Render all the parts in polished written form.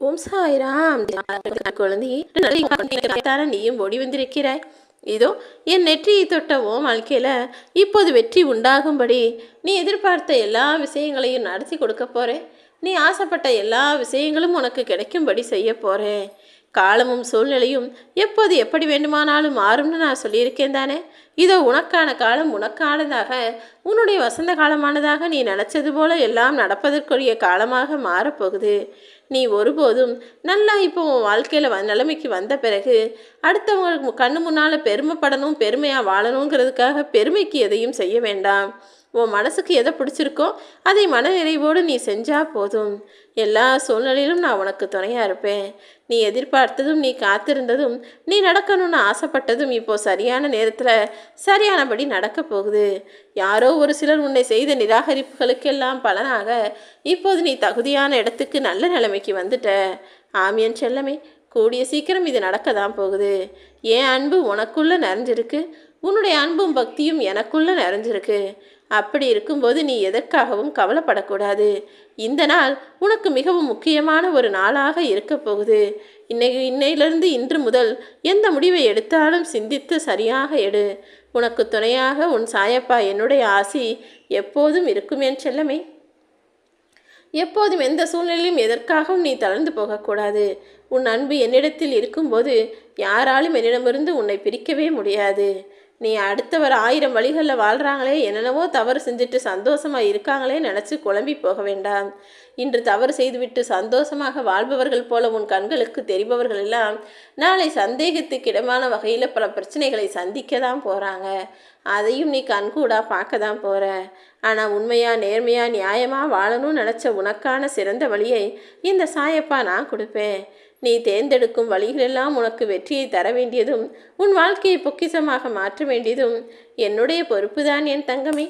ஓம் சாய்ராம். குழந்தையே, நீயும் ஓடி வந்திருக்கிறாய். இதோ என் நெற்றியை தொட்ட உன் வாழ்க்கையில இப்போது வெற்றி உண்டாகும்படி நீ எதிர்பார்த்த எல்லா விஷயங்களையும் நடத்தி கொடுக்க போறேன். நீ ஆசைப்பட்ட எல்லா விஷயங்களும் உனக்கு கிடைக்கும்படி செய்ய போறேன். காலமும் சூழ்நிலையும் எப்போது எப்படி வேண்டுமானாலும் மாறும்னு நான் சொல்லியிருக்கேன் தானே. இதோ உனக்கான காலம் உனக்கானதாக, உன்னுடைய வசந்த காலமானதாக, நீ நினச்சது போல எல்லாம் நடப்பதற்குரிய காலமாக மாறப்போகுது. நீ ஒருபோதும் நல்லா இப்போ உன் வாழ்க்கையில் நிலைமைக்கு வந்த பிறகு அடுத்தவங்களுக்கு கண்ணு முன்னால் பெருமைப்படணும், பெருமையாக வாழணுங்கிறதுக்காக பெருமைக்கு எதையும் செய்ய வேண்டாம். உன் மனசுக்கு எதை பிடிச்சிருக்கோ அதை மனநிறைவோடு நீ செஞ்சால் போதும். எல்லா சூழ்நிலையிலும் நான் உனக்கு துணையாக இருப்பேன். நீ எதிர்பார்த்ததும், நீ காத்திருந்ததும், நீ நடக்கணும்னு ஆசைப்பட்டதும் இப்போ சரியான நேரத்தில் சரியானபடி நடக்க போகுது. யாரோ ஒரு சிலர் உன்னை செய்த நிராகரிப்புகளுக்கெல்லாம் பலனாக இப்போது நீ தகுதியான இடத்துக்கு நல்ல நிலைமைக்கு வந்துட்ட. ஆமியன் செல்லமே, கூடிய சீக்கிரம் இது நடக்க தான் போகுது. என் அன்பு உனக்குள்ளே நிறைஞ்சிருக்கு, உன்னுடைய அன்பும் பக்தியும் எனக்குள்ளே நிறைஞ்சிருக்கு. அப்படி இருக்கும்போது நீ எதற்காகவும் கவலைப்படக்கூடாது. இந்த நாள் உனக்கு மிகவும் முக்கியமான ஒரு நாளாக இருக்க போகுது. இன்னையிலிருந்து இன்று முதல் எந்த முடிவை எடுத்தாலும் சிந்தித்து சரியாக எடு. உனக்கு துணையாக உன் சாயப்பா என்னுடைய ஆசி எப்போதும் இருக்கும் என் செல்லமே. எப்போதும் எந்த சூழ்நிலையிலும் எதற்காகவும் நீ தளர்ந்து போகக்கூடாது. உன் அன்பு என்னிடத்தில் இருக்கும்போது யாராலும் என்னிடமிருந்து உன்னை பிரிக்கவே முடியாது. நீ அடுத்தவர் 1000 வழிகளில் வாழ்கிறாங்களே, என்னென்னவோ தவறு செஞ்சுட்டு சந்தோஷமாக இருக்காங்களே நினச்சி குழம்பி போக வேண்டாம். இன்று தவறு செய்துவிட்டு சந்தோஷமாக வாழ்பவர்கள் போல உன் கண்களுக்கு தெரிபவர்கள் எல்லாம் நாளை சந்தேகத்துக்கிடமான வகையில் பல பிரச்சனைகளை சந்திக்க தான் போகிறாங்க. அதையும் நீ கண்கூடாக பார்க்க தான் போகிற. ஆனால் உண்மையாக, நேர்மையாக, நியாயமாக வாழணும்னு நினச்ச உனக்கான சிறந்த வழியை இந்த சாயப்பா நான் கொடுப்பேன். நீ தேர்ந்தெடுக்கும் வழிகளெல்லாம் உனக்கு வெற்றியை தர வேண்டியதும், உன் வாழ்க்கையை பொக்கிஷமாக மாற்ற வேண்டியதும் என்னுடைய பொறுப்பு தான் என் தங்கமே.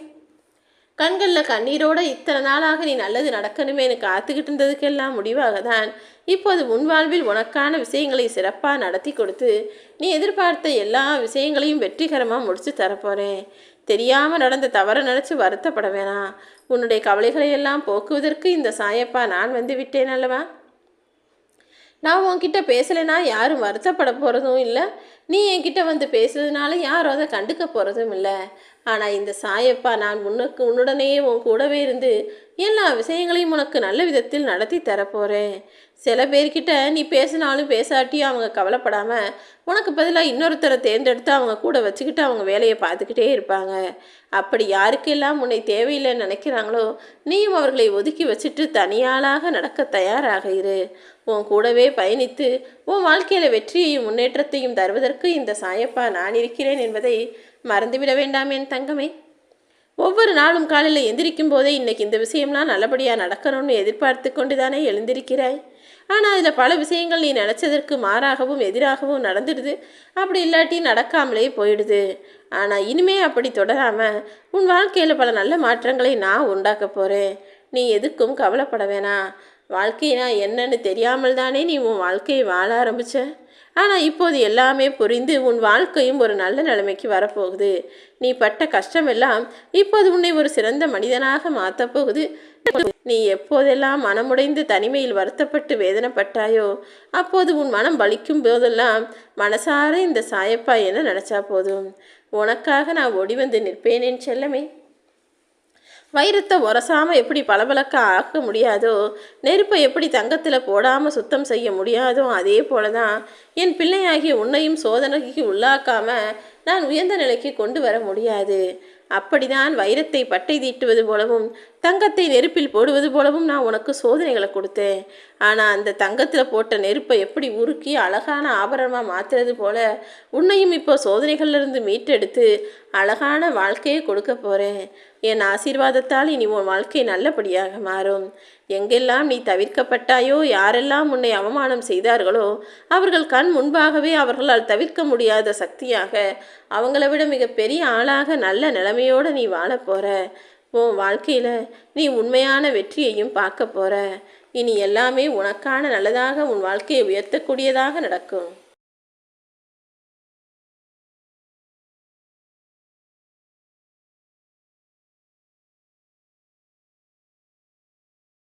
கண்களில் கண்ணீரோடு இத்தனை நாளாக நீ நல்லது நடக்கணுமே எனக்கு காத்துக்கிட்டு இருந்ததுக்கெல்லாம் முடிவாக தான் இப்போது உன் வாழ்வில் உனக்கான விஷயங்களை சிறப்பாக நடத்தி கொடுத்து நீ எதிர்பார்த்த எல்லா விஷயங்களையும் வெற்றிகரமாக முடித்து தரப்போகிறேன். தெரியாமல் நடந்த தவறை நினச்சி வருத்தப்பட வேணாம். உன்னுடைய கவலைகளை எல்லாம் போக்குவதற்கு இந்த சாயப்பா நான் வந்து விட்டேன் அல்லவா. நான் உன்கிட்ட பேசலைன்னா யாரும் வருத்தப்பட போகிறதும் இல்லை, நீ என்கிட்ட வந்து பேசுறதுனால யாரும் அதை கண்டுக்க போகிறதும் இல்லை. ஆனால் இந்த சாயப்பா நான் உன்னுடனே உன் கூடவே இருந்து எல்லா விஷயங்களையும் உனக்கு நல்ல விதத்தில் நடத்தி தரப்போகிறேன். சில பேர்கிட்ட நீ பேசினாலும் பேசாட்டியும் அவங்க கவலைப்படாமல் உனக்கு பதிலாக இன்னொருத்தரை தேர்ந்தெடுத்து அவங்க கூட வச்சுக்கிட்டு அவங்க வேலையை பார்த்துக்கிட்டே இருப்பாங்க. அப்படி யாருக்கெல்லாம் உன்னை தேவையில்லைன்னு நினைக்கிறாங்களோ நீயும் அவர்களை ஒதுக்கி வச்சுட்டு தனியாளாக நடக்க தயாராக இரு. உன் கூடவே பயணித்து உன் வாழ்க்கையில் வெற்றியையும் முன்னேற்றத்தையும் தருவதற்கு இந்த சாயப்பா நான் இருக்கிறேன் என்பதை மறந்துவிட வேண்டாம் என் தங்கமே. ஒவ்வொரு நாளும் காலையில் எந்திரிக்கும் போதே இன்னைக்கு இந்த விஷயம்லாம் நல்லபடியாக நடக்கணும்னு எதிர்பார்த்து கொண்டு தானே எழுந்திருக்கிறாய். ஆனால் அதில் பல விஷயங்கள் நீ நினச்சதற்கு மாறாகவும் எதிராகவும் நடந்துடுது. அப்படி இல்லாட்டி நடக்காமலே போயிடுது. ஆனால் இனிமே அப்படி தொடராமல் உன் வாழ்க்கையில் பல நல்ல மாற்றங்களை நான் உண்டாக்க போகிறேன். நீ எதுக்கும் கவலைப்பட வேணாம். வாழ்க்கைனா என்னன்னு தெரியாமல் தானே நீ உன் வாழ்க்கையை வாழ ஆரம்பிச்ச. ஆனால் இப்போது எல்லாமே புரிந்து உன் வாழ்க்கையும் ஒரு நல்ல நிலைமைக்கு வரப்போகுது. நீ பட்ட கஷ்டமெல்லாம் இப்போது உன்னை ஒரு சிறந்த மனிதனாக மாற்றப்போகுது. நீ எப்போதெல்லாம் மனமுடைந்து தனிமையில் வருத்தப்பட்டு வேதனைப்பட்டாயோ அப்போது உன் மனம் வலிக்கும் போதெல்லாம் மனசார இந்த சாயப்பா என்ன நினச்சா போதும். உனக்காக நான் ஓடி வந்து நிற்பேன் என் செல்லமே. வைரத்தை உரசாமல் எப்படி பளபளக்க ஆக்க முடியாதோ, நெருப்பை எப்படி தங்கத்தில் போடாமல் சுத்தம் செய்ய முடியாதோ, அதே போல தான் என் பிள்ளையாகிய உன்னையும் சோதனைக்கு உள்ளாக்காமல் நான் உயர்ந்த நிலைக்கு கொண்டு வர முடியாது. அப்படிதான் வைரத்தை பட்டை தீட்டுவது போலவும் தங்கத்தை நெருப்பில் போடுவது போலவும் நான் உனக்கு சோதனைகளை கொடுத்தேன். ஆனால் அந்த தங்கத்தில் போட்ட நெருப்பை எப்படி உருக்கி அழகான ஆபரணமாக மாற்றுறது போல உன்னையும் இப்போ சோதனைகளிலிருந்து மீட்டெடுத்து அழகான வாழ்க்கையை கொடுக்க போகிறேன். என் ஆசீர்வாதத்தால் இனி உன் வாழ்க்கை நல்லபடியாக மாறும். எங்கெல்லாம் நீ தவிர்க்கப்பட்டாயோ, யாரெல்லாம் உன்னை அவமானம் செய்தார்களோ அவர்கள் கண் முன்பாகவே அவர்களால் தவிர்க்க முடியாத சக்தியாக, அவங்கள விட மிகப்பெரிய ஆளாக நல்ல நிலைமையோடு நீ வாழ போகிற. உன் வாழ்க்கையில் நீ உண்மையான வெற்றியையும் பார்க்க போகிற. இனி எல்லாமே உனக்கான நல்லதாக, உன் வாழ்க்கையை உயர்த்தக்கூடியதாக நடக்கும்.